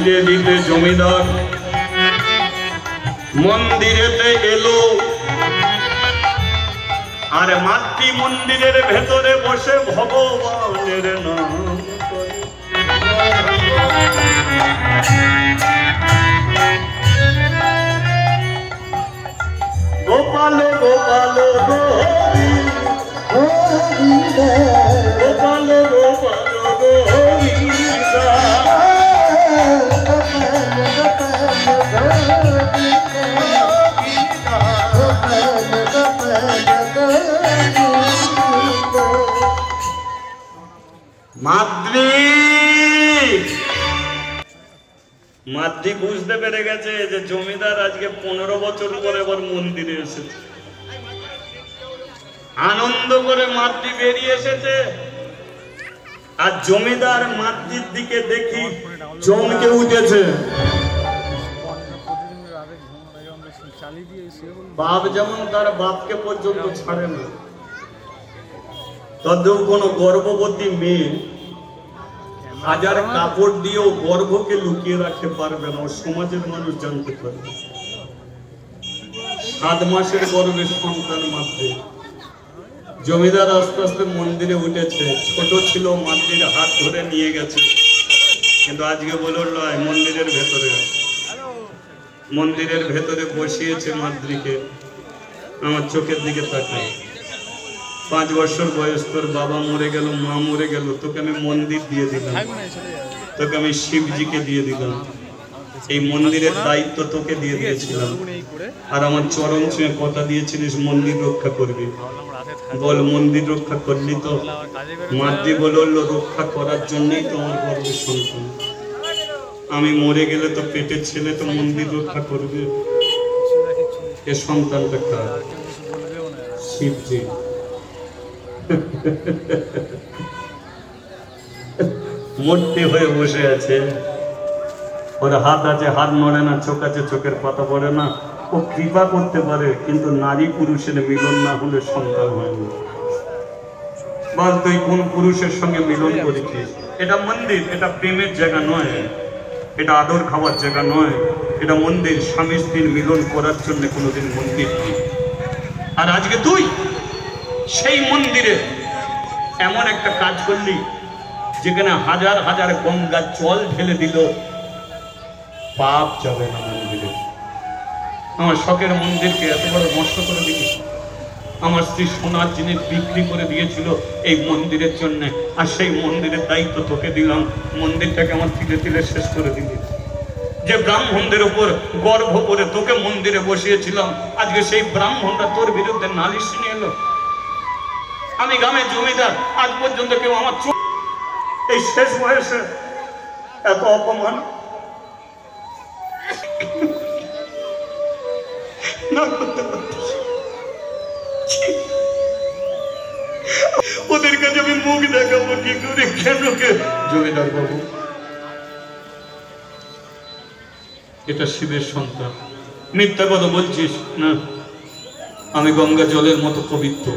দিতে দিতে জমিদার মন্দিরেতে এলো, আর মাতৃ মন্দিরের ভেতরে বসে ভগবানের নাম করে। গোপাল গোপাল গোপাল গোপাল মাতৃ মাতৃ বুঝতে পেরে গেছে যে জমিদার আজকে 15 বছর পরে আবার মন্দিরে এসেছে। আনন্দ করে মাতৃ বেরিয়ে এসেছে, আর জমিদার মাতৃর দিকে দেখি চমকে উঠেছে। বাপ যেমন তার বাপকে পর্যন্ত ছাড়ে না, তদ্দেও কোনো গর্ভবতী মেয়ে হাজার কাপড় দিয়েও গর্ভকে লুকিয়ে রাখতে পারবে না, সমাজের মানুষ জানতে পারবে। 7 মাসের গর্ভে সন্তান মাতৃ। জমিদার আস্তে আস্তে মন্দিরে উঠেছে, ছোট ছিল, মাতৃর হাত ধরে নিয়ে গেছে, কিন্তু আজকে বলল মন্দিরের ভেতরে, মন্দিরের ভেতরে বসিয়েছে মাতৃকে। আমার চোখের দিকে তাকায়, 5 বছর বয়স, তোর বাবা মরে গেল, মা মরে গেল, তোকে আমি মন্দির দিয়ে দিলাম, তোকে আমি শিবজিকে দিয়ে দিলাম, এই মন্দিরের দায়িত্ব তোকে দিয়ে দিয়েছিলাম, আর আমার চরণ ছুঁয়ে কথা দিয়েছিলিস মন্দির রক্ষা করবি। বল মন্দির রক্ষা করলি তো? মাতৃ বলল রক্ষা করার জন্যই তো আমার গর্ভের সন্তান, আমি মরে গেলে তো পেটের ছেলে তো মন্দির রক্ষা করবে। এ সন্তানটা কার? শিবজি। মূর্তি হয়ে বসে আছে, ওর হাত আছে, হাত নড়ে না, চোখ আছে, চোখের পাতা পড়ে না। ও কৃপা করতে পারে, কিন্তু নারী পুরুষের মিলন না হলে সন্তান হয় না। বল তুই কোন পুরুষের সঙ্গে মিলন করেছিস? এটা মন্দির, এটা প্রেমের জায়গা নয়, এটা আদর খাওয়ার জায়গা নয়, এটা মন্দির। স্বামী স্ত্রীর মিলন করার জন্য কোনোদিন মন্দির নেই। আর আজকে তুই সেই মন্দিরে এমন একটা কাজ করলি যেখানে হাজার হাজার গঙ্গা জল ঢেলে দিল, পাপ যাবে না মন্দিরে। আমার শখের মন্দিরকে এত বড় নষ্ট করে দিলি। আমার স্ত্রী সোনার জিনিস বিক্রি করে দিয়েছিল এই মন্দিরের জন্য, আর সেই মন্দিরের দায়িত্ব তোকে দিলাম, মন্দিরটাকে আমার তিলে তিলে শেষ করে দিলি। যে ব্রাহ্মণদের উপর গর্ব করে তোকে মন্দিরে বসিয়েছিলাম, আজকে সেই ব্রাহ্মণটা তোর বিরুদ্ধে নালিশ নিয়ে এলো। আমি গ্রামের জমিদার, আজ পর্যন্ত কেউ আমার চোখ, এই শেষ বয়সে এত অপমান না করতে পারতিস। ওদের কাছে আমি মুখ দেখাবো কি করে? কেন কে জমিদার বাবু, এটা শিবের সন্তান, মিথ্যা কথা বলছিস না? আমি গঙ্গা জলের মতো পবিত্র।